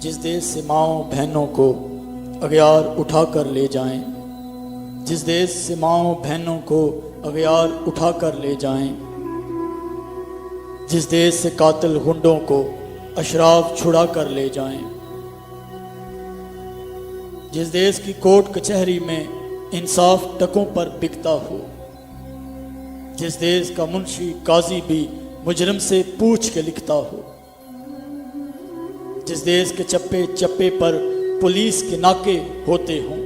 जिस देश से माओ बहनों को अगयार उठा कर ले जाएं, जिस देश से माओ बहनों को अगयार उठा कर ले जाएं, जिस देश से कातिल गुंडों को अशराफ छुड़ा कर ले जाएं, जिस देश की कोर्ट कचहरी में इंसाफ टकों पर बिकता हो, जिस देश का मुंशी काजी भी मुजरिम से पूछ के लिखता हो, जिस देश के चप्पे चप्पे पर पुलिस के नाके होते हों,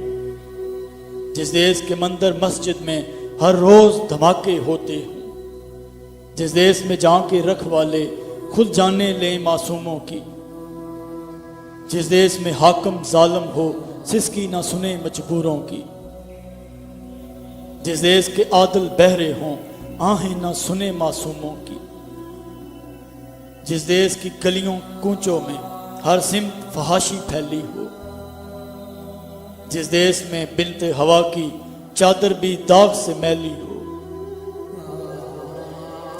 जिस देश के मंदिर मस्जिद में हर रोज धमाके होते हों, जिस देश में जहाँ के रखवाले खुद जाने ले मासूमों की, जिस देश में हाकिम जालिम हो सिसकी ना सुने मजबूरों की, जिस देश के आदिल बहरे हों आहें ना सुने मासूमों की, जिस देश की गलियों कूचों में हर सिमत फहाशी फैली हो, जिस देश में बिनते हवा की चादर भी दाग से मैली हो,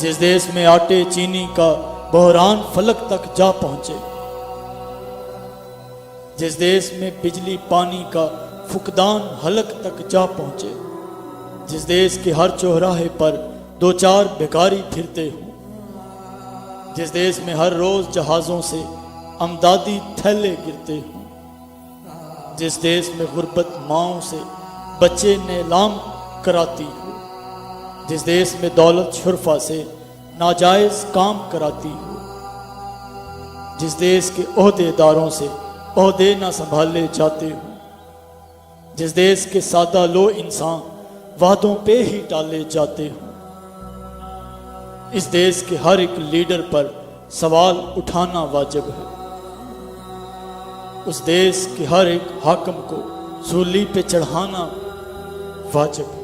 जिस देश में आटे चीनी का बहरान फलक तक जा पहुंचे, जिस देश में बिजली पानी का फुकदान हलक तक जा पहुंचे, जिस देश के हर चौराहे पर दो चार भिखारी फिरते हों, जिस देश में हर रोज जहाजों से अमदादी थैले गिरते हों, जिस देश में गुर्बत माओं से बच्चे नीलाम कराती हो, जिस देश में दौलत शुरफा से नाजायज काम कराती हो, जिस देश के ओहदेदारों से ओहदे ना संभाले जाते हो, जिस देश के सादा लो इंसान वादों पे ही टाले जाते हो, इस देश के हर एक लीडर पर सवाल उठाना वाजिब है, उस देश के हर एक हाकिम को सूली पे चढ़ाना वाजिब है।